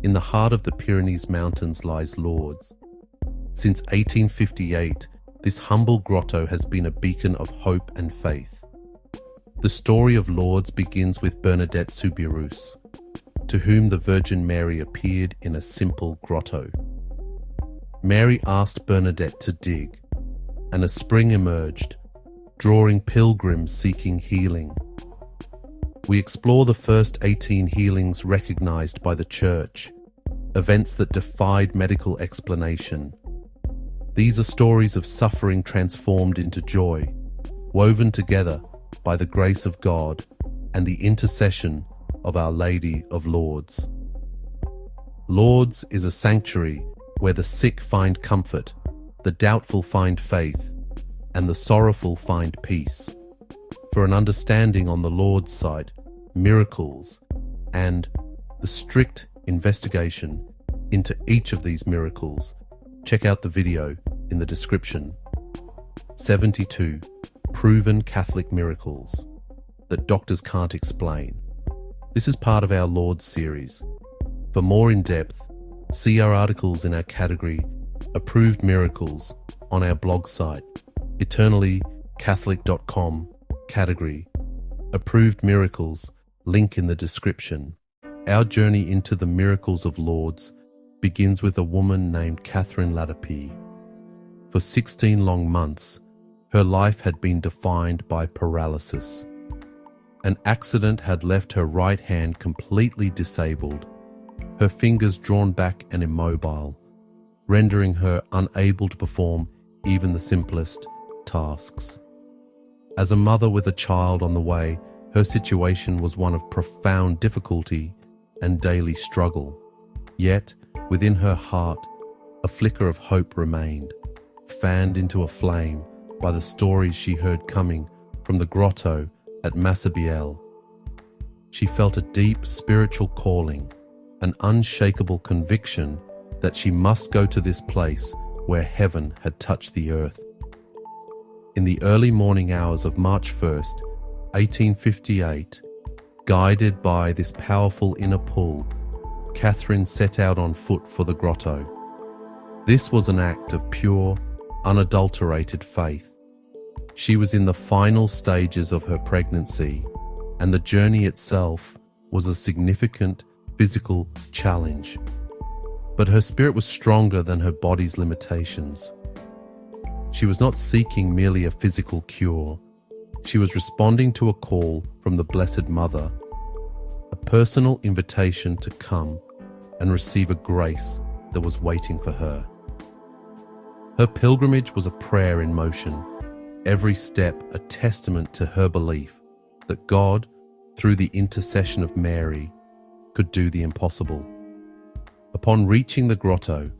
In the heart of the Pyrenees Mountains lies Lourdes. Since 1858, this humble grotto has been a beacon of hope and faith. The story of Lourdes begins with Bernadette to whom the Virgin Mary appeared in a simple grotto. Mary asked Bernadette to dig, and a spring emerged, drawing pilgrims seeking healing. We explore the first 18 healings recognized by the Church, events that defied medical explanation. These are stories of suffering transformed into joy, woven together by the grace of God and the intercession of Our Lady of Lourdes. Lourdes is a sanctuary where the sick find comfort, the doubtful find faith, and the sorrowful find peace. For an understanding on the Lourdes site, miracles, and the strict investigation into each of these miracles, check out the video in the description. 72 Proven Catholic Miracles that doctors can't explain. This is part of our Lourdes series. For more in-depth, see our articles in our category Approved Miracles on our blog site, eternallycatholic.com, category Approved Miracles, link in the description. Our journey into the miracles of Lourdes begins with a woman named Catherine Latapie. For 16 long months, her life had been defined by paralysis. An accident had left her right hand completely disabled, her fingers drawn back and immobile, rendering her unable to perform even the simplest tasks. As a mother with a child on the way, her situation was one of profound difficulty and daily struggle. Yet, within her heart, a flicker of hope remained, fanned into a flame by the stories she heard coming from the grotto at Massabielle. She felt a deep spiritual calling, an unshakable conviction that she must go to this place where heaven had touched the earth. In the early morning hours of March 1st, 1858, guided by this powerful inner pull, Catherine set out on foot for the grotto. This was an act of pure, unadulterated faith. She was in the final stages of her pregnancy, and the journey itself was a significant physical challenge. But her spirit was stronger than her body's limitations. She was not seeking merely a physical cure. She was responding to a call from the Blessed Mother, a personal invitation to come and receive a grace that was waiting for her. Her pilgrimage was a prayer in motion, every step a testament to her belief that God, through the intercession of Mary, could do the impossible. Upon reaching the grotto,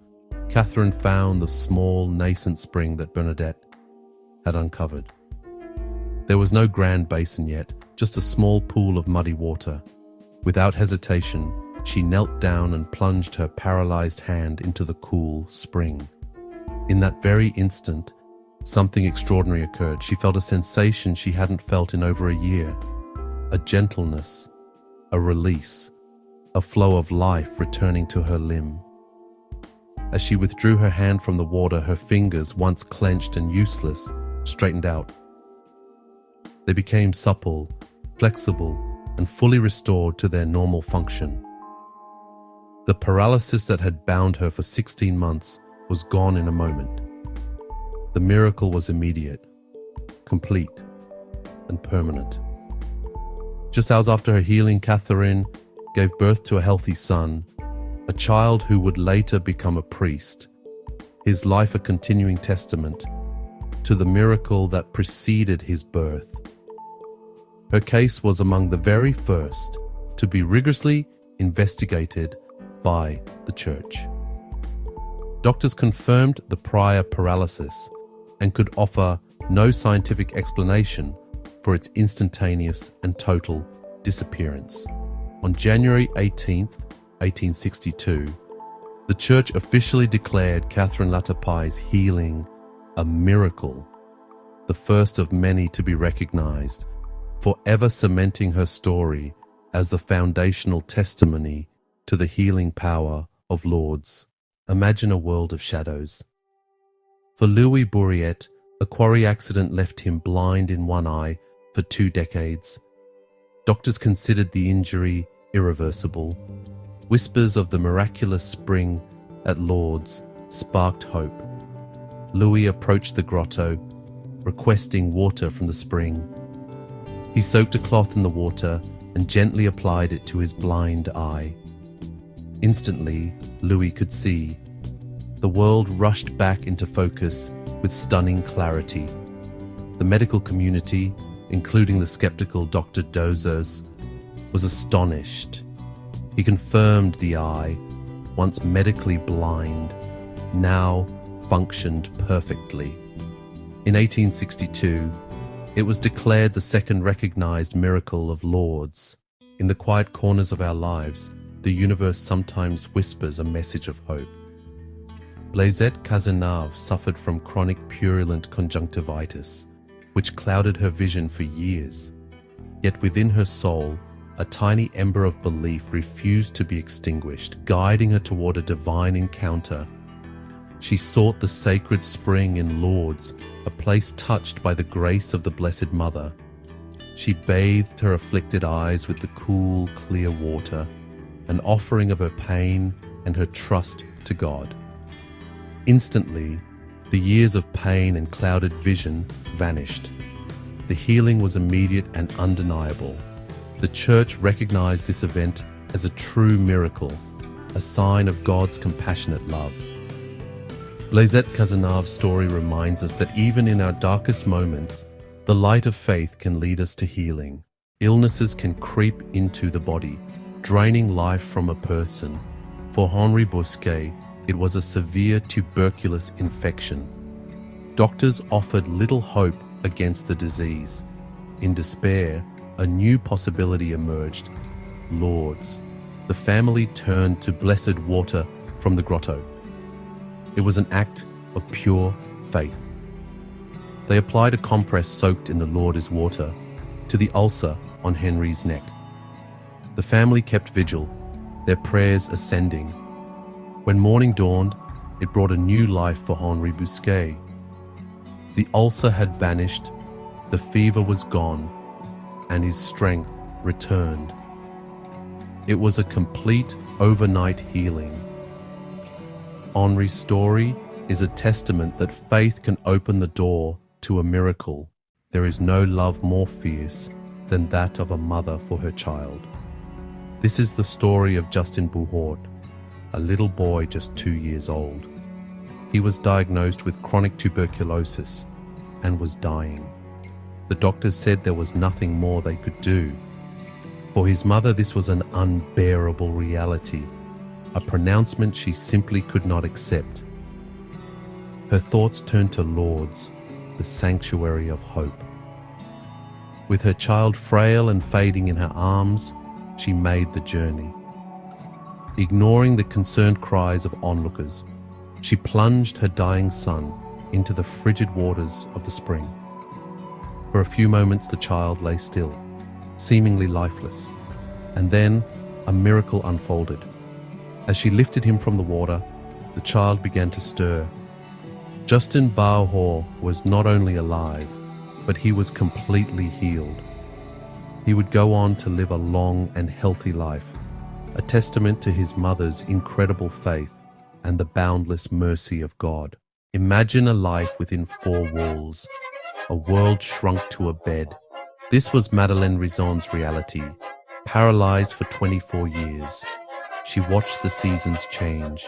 Catherine found the small nascent spring that Bernadette had uncovered. There was no grand basin yet, just a small pool of muddy water. Without hesitation, she knelt down and plunged her paralyzed hand into the cool spring. In that very instant, something extraordinary occurred. She felt a sensation she hadn't felt in over a year, a gentleness, a release, a flow of life returning to her limb. As she withdrew her hand from the water, her fingers, once clenched and useless, straightened out. They became supple, flexible, and fully restored to their normal function. The paralysis that had bound her for 16 months was gone in a moment. The miracle was immediate, complete, and permanent. Just hours after her healing, Catherine gave birth to a healthy son, a child who would later become a priest, his life a continuing testament to the miracle that preceded his birth. Her case was among the very first to be rigorously investigated by the Church. Doctors confirmed the prior paralysis and could offer no scientific explanation for its instantaneous and total disappearance. On January 18th, 1862, the Church officially declared Catherine Latapie's healing a miracle, the first of many to be recognized, forever cementing her story as the foundational testimony to the healing power of Lourdes. Imagine a world of shadows. For Louis Bouriette, a quarry accident left him blind in one eye for 2 decades. Doctors considered the injury irreversible. Whispers of the miraculous spring at Lourdes sparked hope. Louis approached the grotto, requesting water from the spring. He soaked a cloth in the water and gently applied it to his blind eye. Instantly, Louis could see. The world rushed back into focus with stunning clarity. The medical community, including the skeptical Dr. Dozos, was astonished. He confirmed the eye, once medically blind, now functioned perfectly. In 1862, it was declared the second recognized miracle of Lourdes. In the quiet corners of our lives, the universe sometimes whispers a message of hope. Bernadette Cazenave suffered from chronic purulent conjunctivitis, which clouded her vision for years. Yet within her soul, a tiny ember of belief refused to be extinguished, guiding her toward a divine encounter. She sought the sacred spring in Lourdes, a place touched by the grace of the Blessed Mother. She bathed her afflicted eyes with the cool, clear water, an offering of her pain and her trust to God. Instantly, the years of pain and clouded vision vanished. The healing was immediate and undeniable. The Church recognized this event as a true miracle, a sign of God's compassionate love. Bernadette Cazenave's story reminds us that even in our darkest moments, the light of faith can lead us to healing. Illnesses can creep into the body, draining life from a person. For Henri Bosquet, it was a severe tuberculosis infection. Doctors offered little hope against the disease. In despair, a new possibility emerged: Lourdes. The family turned to blessed water from the grotto. It was an act of pure faith. They applied a compress soaked in the Lourdes water to the ulcer on Henri's neck. The family kept vigil, their prayers ascending. When morning dawned, it brought a new life for Henri Bosquet. The ulcer had vanished, the fever was gone, and his strength returned. It was a complete overnight healing. Henri's story is a testament that faith can open the door to a miracle. There is no love more fierce than that of a mother for her child. This is the story of Justin Bouhort, a little boy just 2 years old. He was diagnosed with chronic tuberculosis and was dying. The doctors said there was nothing more they could do. For his mother, this was an unbearable reality, a pronouncement she simply could not accept. Her thoughts turned to Lourdes, the sanctuary of hope. With her child frail and fading in her arms, she made the journey. Ignoring the concerned cries of onlookers, she plunged her dying son into the frigid waters of the spring. For a few moments the child lay still, seemingly lifeless, and then a miracle unfolded. As she lifted him from the water, the child began to stir. Justin Bouhort was not only alive, but he was completely healed. He would go on to live a long and healthy life, a testament to his mother's incredible faith and the boundless mercy of God. Imagine a life within 4 walls, a world shrunk to a bed. This was Madeleine Rison's reality. Paralyzed for 24 years, she watched the seasons change,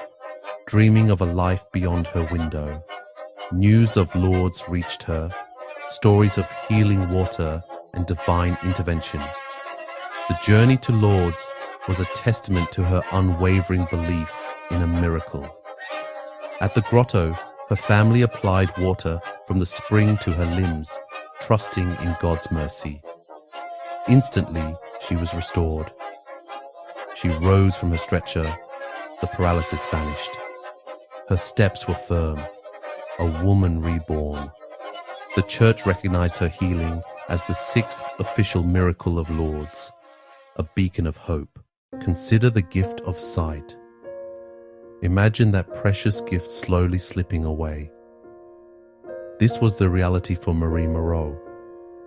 dreaming of a life beyond her window. News of Lourdes reached her, stories of healing water and divine intervention. The journey to Lourdes was a testament to her unwavering belief in a miracle. At the grotto, her family applied water from the spring to her limbs, trusting in God's mercy. Instantly, she was restored. She rose from her stretcher. The paralysis vanished. Her steps were firm, a woman reborn. The Church recognized her healing as the 6th official miracle of Lourdes, a beacon of hope. Consider the gift of sight. Imagine that precious gift slowly slipping away. This was the reality for Marie Moreau,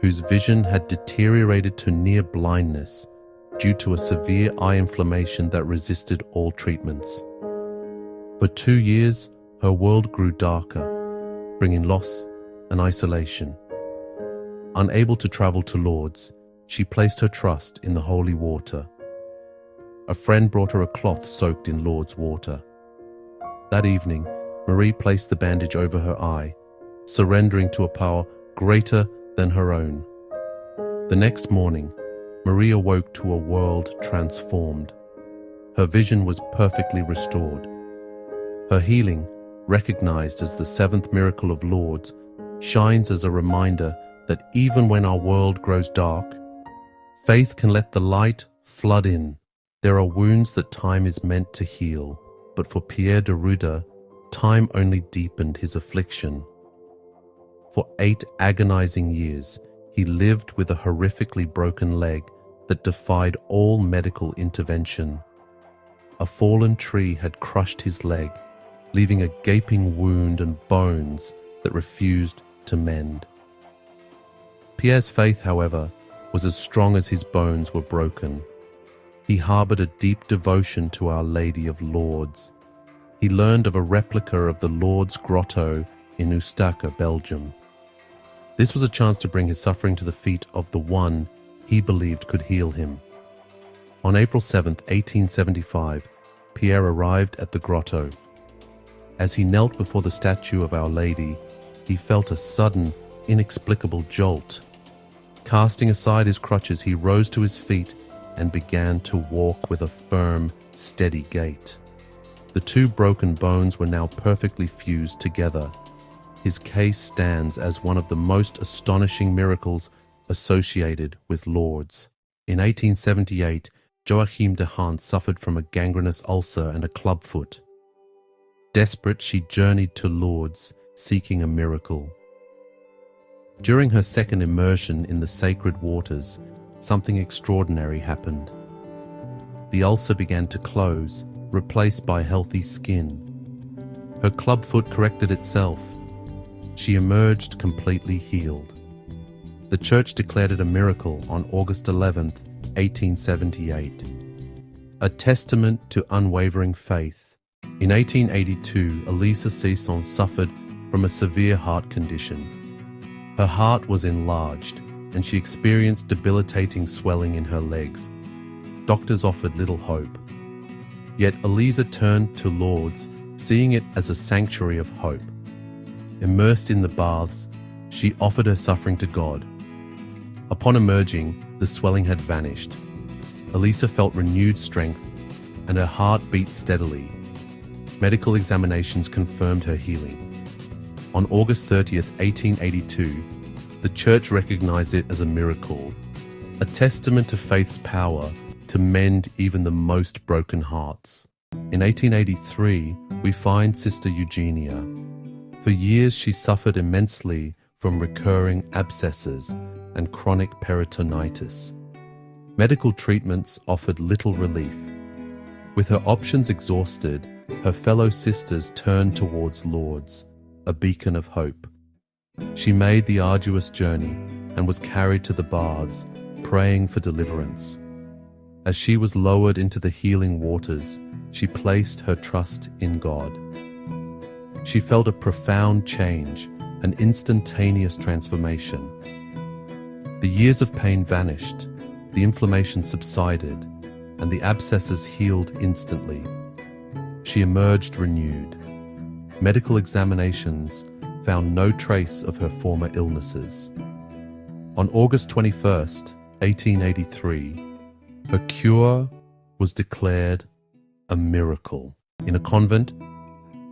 whose vision had deteriorated to near blindness due to a severe eye inflammation that resisted all treatments. For 2 years, her world grew darker, bringing loss and isolation. Unable to travel to Lourdes, she placed her trust in the holy water. A friend brought her a cloth soaked in Lourdes water. That evening, Marie placed the bandage over her eye, surrendering to a power greater than her own. The next morning, Marie awoke to a world transformed. Her vision was perfectly restored. Her healing, recognized as the 7th miracle of Lourdes, shines as a reminder that even when our world grows dark, faith can let the light flood in. There are wounds that time is meant to heal, but for Pierre de Ruda, time only deepened his affliction. For 8 agonizing years, he lived with a horrifically broken leg that defied all medical intervention. A fallen tree had crushed his leg, leaving a gaping wound and bones that refused to mend. Pierre's faith, however, was as strong as his bones were broken. He harbored a deep devotion to Our Lady of Lourdes. He learned of a replica of the Lourdes grotto in Ustake, Belgium. This was a chance to bring his suffering to the feet of the one he believed could heal him. On April 7, 1875, Pierre arrived at the grotto. As he knelt before the statue of Our Lady, he felt a sudden, inexplicable jolt. Casting aside his crutches, he rose to his feet and began to walk with a firm, steady gait. The 2 broken bones were now perfectly fused together. His case stands as one of the most astonishing miracles associated with Lourdes. In 1878, Joachim de Hant suffered from a gangrenous ulcer and a clubfoot. Desperate, she journeyed to Lourdes, seeking a miracle. During her second immersion in the sacred waters, something extraordinary happened. The ulcer began to close, replaced by healthy skin. Her clubfoot corrected itself. She emerged completely healed. The Church declared it a miracle on August 11, 1878. A testament to unwavering faith. In 1882, Elisa Sisson suffered from a severe heart condition. Her heart was enlarged, and she experienced debilitating swelling in her legs. Doctors offered little hope. Yet Elisa turned to Lourdes, seeing it as a sanctuary of hope. Immersed in the baths, she offered her suffering to God. Upon emerging, the swelling had vanished. Elisa felt renewed strength, and her heart beat steadily. Medical examinations confirmed her healing. On August 30, 1882, the Church recognized it as a miracle, a testament to faith's power to mend even the most broken hearts. In 1883, we find Sister Eugenia. For years, she suffered immensely from recurring abscesses and chronic peritonitis. Medical treatments offered little relief. With her options exhausted, her fellow sisters turned towards Lourdes, a beacon of hope. She made the arduous journey and was carried to the baths, praying for deliverance. As she was lowered into the healing waters, she placed her trust in God. She felt a profound change, an instantaneous transformation. The years of pain vanished, the inflammation subsided, and the abscesses healed instantly. She emerged renewed. Medical examinations found no trace of her former illnesses. On August 21, 1883, her cure was declared a miracle. In a convent,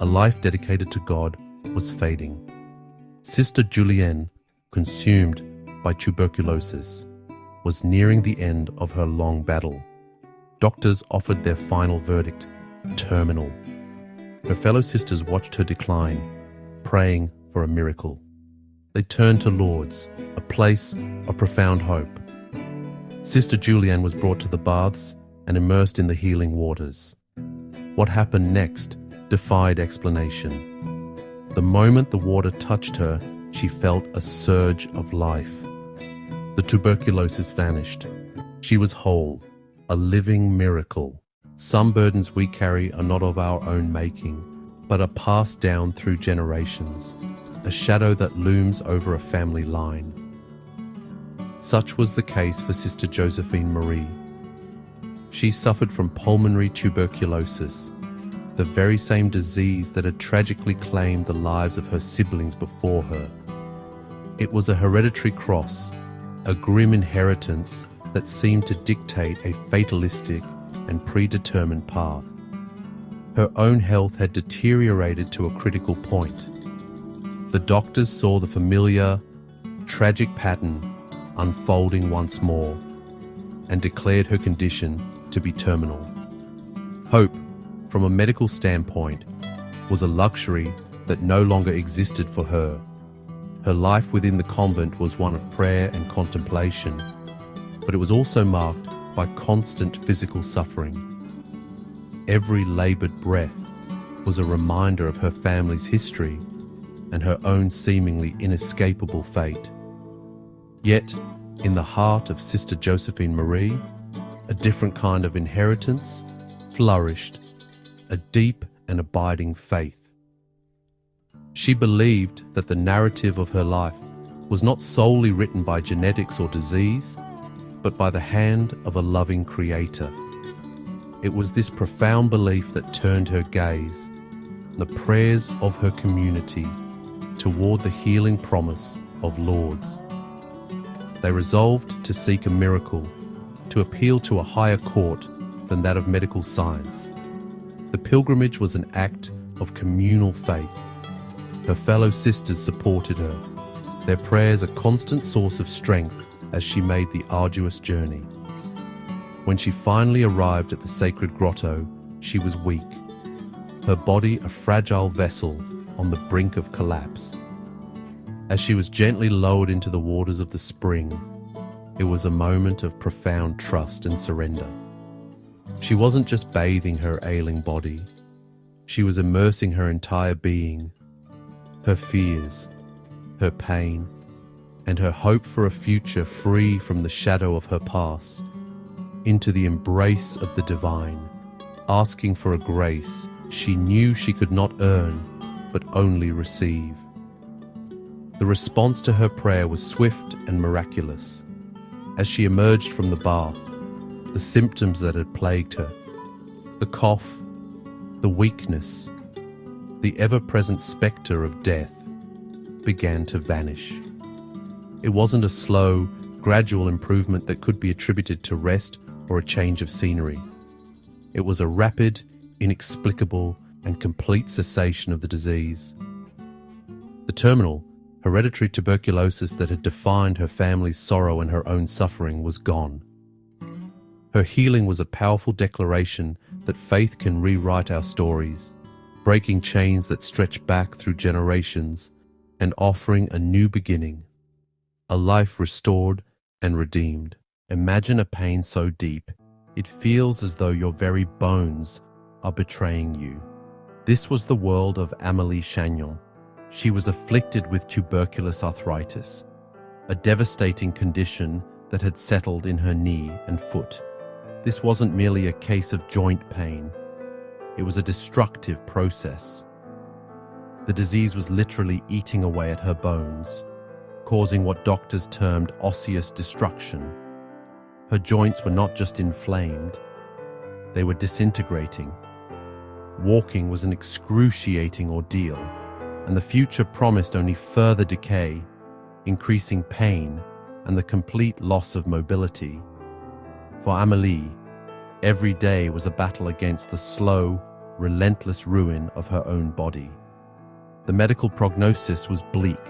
a life dedicated to God was fading. Sister Julienne, consumed by tuberculosis, was nearing the end of her long battle. Doctors offered their final verdict, terminal. Her fellow sisters watched her decline, praying for a miracle. They turned to Lourdes, a place of profound hope. Sister Julienne was brought to the baths and immersed in the healing waters. What happened next defied explanation. The moment the water touched her, she felt a surge of life. The tuberculosis vanished. She was whole, a living miracle. Some burdens we carry are not of our own making, but are passed down through generations, a shadow that looms over a family line. Such was the case for Sister Josephine Marie. She suffered from pulmonary tuberculosis, the very same disease that had tragically claimed the lives of her siblings before her. It was a hereditary cross, a grim inheritance that seemed to dictate a fatalistic and predetermined path. Her own health had deteriorated to a critical point. The doctors saw the familiar, tragic pattern unfolding once more and declared her condition to be terminal. Hope, from a medical standpoint, was a luxury that no longer existed for her. Her life within the convent was one of prayer and contemplation, but it was also marked by constant physical suffering. Every labored breath was a reminder of her family's history and her own seemingly inescapable fate. Yet, in the heart of Sister Josephine Marie, a different kind of inheritance flourished, a deep and abiding faith. She believed that the narrative of her life was not solely written by genetics or disease, but by the hand of a loving Creator. It was this profound belief that turned her gaze, the prayers of her community, toward the healing promise of Lourdes. They resolved to seek a miracle, to appeal to a higher court than that of medical science. The pilgrimage was an act of communal faith. Her fellow sisters supported her, their prayers a constant source of strength as she made the arduous journey. When she finally arrived at the sacred grotto, she was weak, her body a fragile vessel on the brink of collapse. As she was gently lowered into the waters of the spring, it was a moment of profound trust and surrender. She wasn't just bathing her ailing body, she was immersing her entire being, her fears, her pain, and her hope for a future free from the shadow of her past, into the embrace of the divine, asking for a grace she knew she could not earn, but only receive. The response to her prayer was swift and miraculous. As she emerged from the bath, the symptoms that had plagued her, the cough, the weakness, the ever-present spectre of death, began to vanish. It wasn't a slow, gradual improvement that could be attributed to rest or a change of scenery. It was a rapid, inexplicable, and complete cessation of the disease. The terminal, hereditary tuberculosis that had defined her family's sorrow and her own suffering was gone. Her healing was a powerful declaration that faith can rewrite our stories, breaking chains that stretch back through generations and offering a new beginning, a life restored and redeemed. Imagine a pain so deep, it feels as though your very bones are betraying you. This was the world of Amélie Chagnon. She was afflicted with tuberculous arthritis, a devastating condition that had settled in her knee and foot. This wasn't merely a case of joint pain. It was a destructive process. The disease was literally eating away at her bones, causing what doctors termed osseous destruction. Her joints were not just inflamed, they were disintegrating. Walking was an excruciating ordeal, and the future promised only further decay, increasing pain, and the complete loss of mobility. For Amélie, every day was a battle against the slow, relentless ruin of her own body. The medical prognosis was bleak,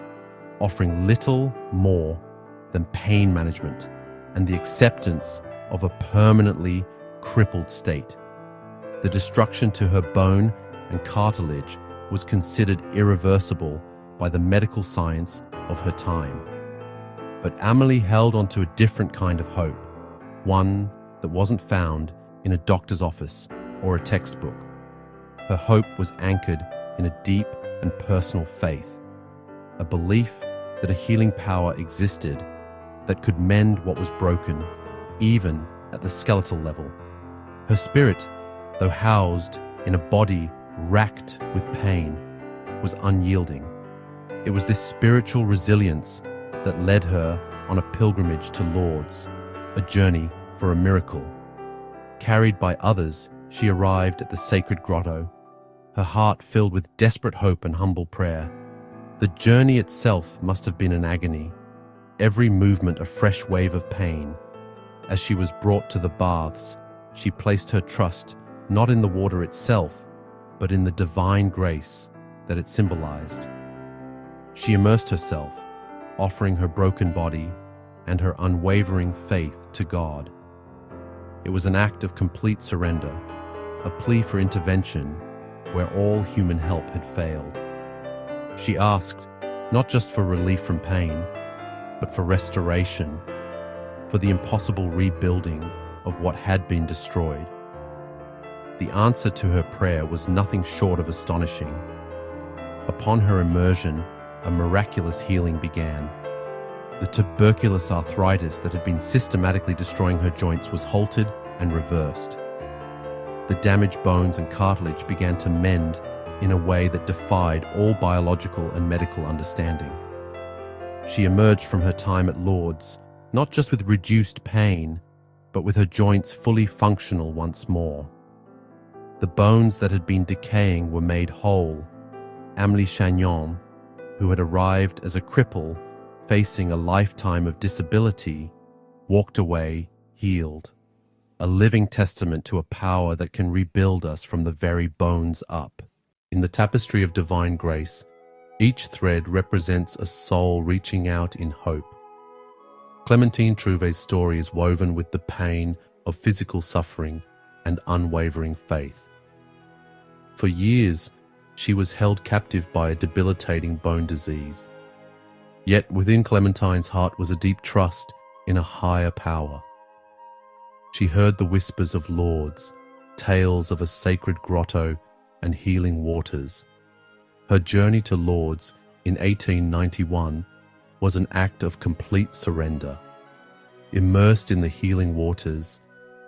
offering little more than pain management and the acceptance of a permanently crippled state. The destruction to her bone and cartilage was considered irreversible by the medical science of her time. But Amélie held on to a different kind of hope, one that wasn't found in a doctor's office or a textbook. Her hope was anchored in a deep and personal faith, a belief that a healing power existed that could mend what was broken, even at the skeletal level. Her spirit, though housed in a body racked with pain, was unyielding. It was this spiritual resilience that led her on a pilgrimage to Lourdes, a journey for a miracle. Carried by others, she arrived at the sacred grotto, her heart filled with desperate hope and humble prayer. The journey itself must have been an agony, every movement a fresh wave of pain. As she was brought to the baths, she placed her trust not in the water itself, but in the divine grace that it symbolized. She immersed herself, offering her broken body and her unwavering faith to God. It was an act of complete surrender, a plea for intervention where all human help had failed. She asked not just for relief from pain, but for restoration, for the impossible rebuilding of what had been destroyed. The answer to her prayer was nothing short of astonishing. Upon her immersion, a miraculous healing began. The tuberculous arthritis that had been systematically destroying her joints was halted and reversed. The damaged bones and cartilage began to mend in a way that defied all biological and medical understanding. She emerged from her time at Lourdes not just with reduced pain, but with her joints fully functional once more. The bones that had been decaying were made whole. Amélie Chagnon, who had arrived as a cripple facing a lifetime of disability, walked away healed, a living testament to a power that can rebuild us from the very bones up. In the tapestry of divine grace, each thread represents a soul reaching out in hope. Clémentine Trouvé's story is woven with the pain of physical suffering and unwavering faith. For years, she was held captive by a debilitating bone disease. Yet within Clementine's heart was a deep trust in a higher power. She heard the whispers of Lourdes, tales of a sacred grotto and healing waters. Her journey to Lourdes in 1891 was an act of complete surrender. Immersed in the healing waters,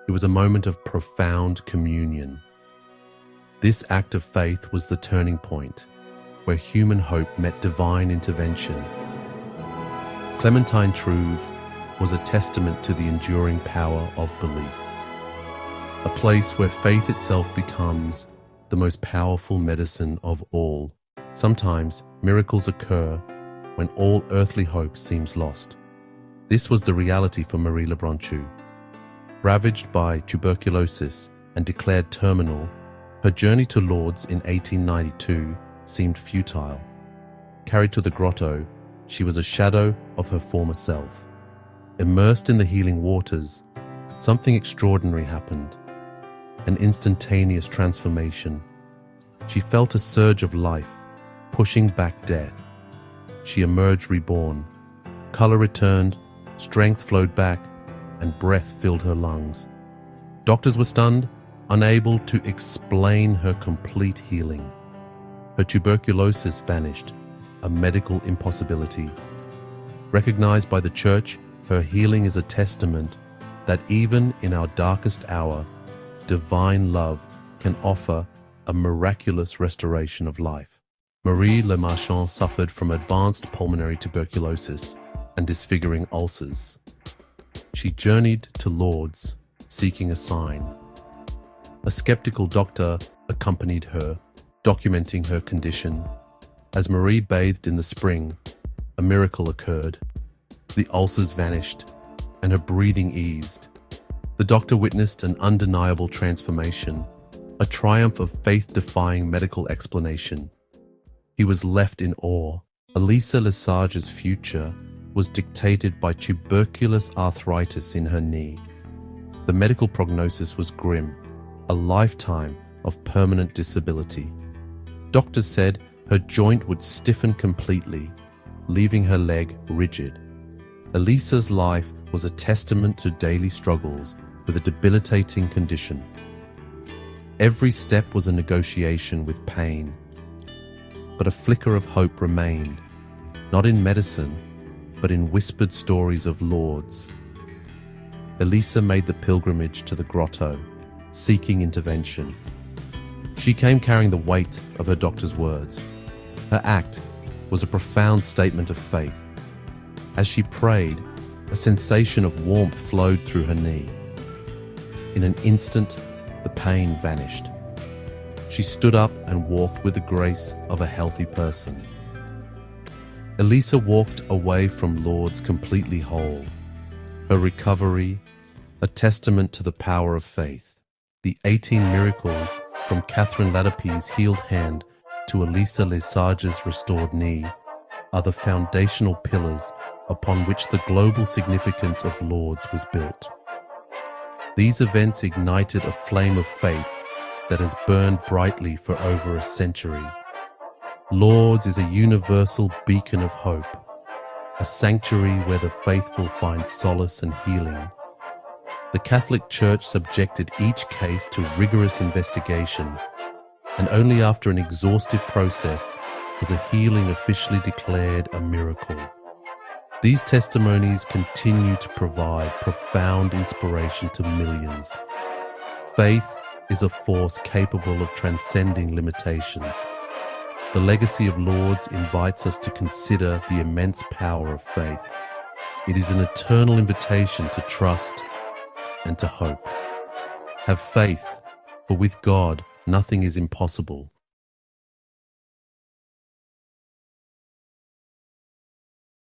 it was a moment of profound communion. This act of faith was the turning point, where human hope met divine intervention. Clémentine Trouvé was a testament to the enduring power of belief, a place where faith itself becomes the most powerful medicine of all. Sometimes miracles occur when all earthly hope seems lost. This was the reality for Marie Lebranchu. Ravaged by tuberculosis and declared terminal, her journey to Lourdes in 1892 seemed futile. Carried to the grotto, she was a shadow of her former self. Immersed in the healing waters, something extraordinary happened. An instantaneous transformation. She felt a surge of life, pushing back death. She emerged reborn. Color returned, strength flowed back, and breath filled her lungs. Doctors were stunned, unable to explain her complete healing. Her tuberculosis vanished, a medical impossibility. Recognized by the Church, her healing is a testament that even in our darkest hour, divine love can offer a miraculous restoration of life. Marie Le Marchand suffered from advanced pulmonary tuberculosis and disfiguring ulcers. She journeyed to Lourdes, seeking a sign. A skeptical doctor accompanied her, documenting her condition. As Marie bathed in the spring, a miracle occurred. The ulcers vanished, and her breathing eased. The doctor witnessed an undeniable transformation, a triumph of faith-defying medical explanation. He was left in awe. Elisa Lesage's future was dictated by tuberculous arthritis in her knee. The medical prognosis was grim, a lifetime of permanent disability. Doctors said her joint would stiffen completely, leaving her leg rigid. Elisa's life was a testament to daily struggles with a debilitating condition. Every step was a negotiation with pain, but a flicker of hope remained, not in medicine, but in whispered stories of Lourdes. Elisa made the pilgrimage to the grotto, seeking intervention. She came carrying the weight of her doctor's words. Her act was a profound statement of faith. As she prayed, a sensation of warmth flowed through her knee. In an instant, the pain vanished. She stood up and walked with the grace of a healthy person. Elisa walked away from Lourdes completely whole. Her recovery, a testament to the power of faith. The 18 miracles from Catherine Latapie's healed hand to Elisa Lesage's restored knee are the foundational pillars upon which the global significance of Lourdes was built. These events ignited a flame of faith that has burned brightly for over a century. Lourdes is a universal beacon of hope, a sanctuary where the faithful find solace and healing. The Catholic Church subjected each case to rigorous investigation, and only after an exhaustive process was a healing officially declared a miracle. These testimonies continue to provide profound inspiration to millions. Faith is a force capable of transcending limitations. The legacy of Lourdes invites us to consider the immense power of faith. It is an eternal invitation to trust and to hope. Have faith, for with God nothing is impossible.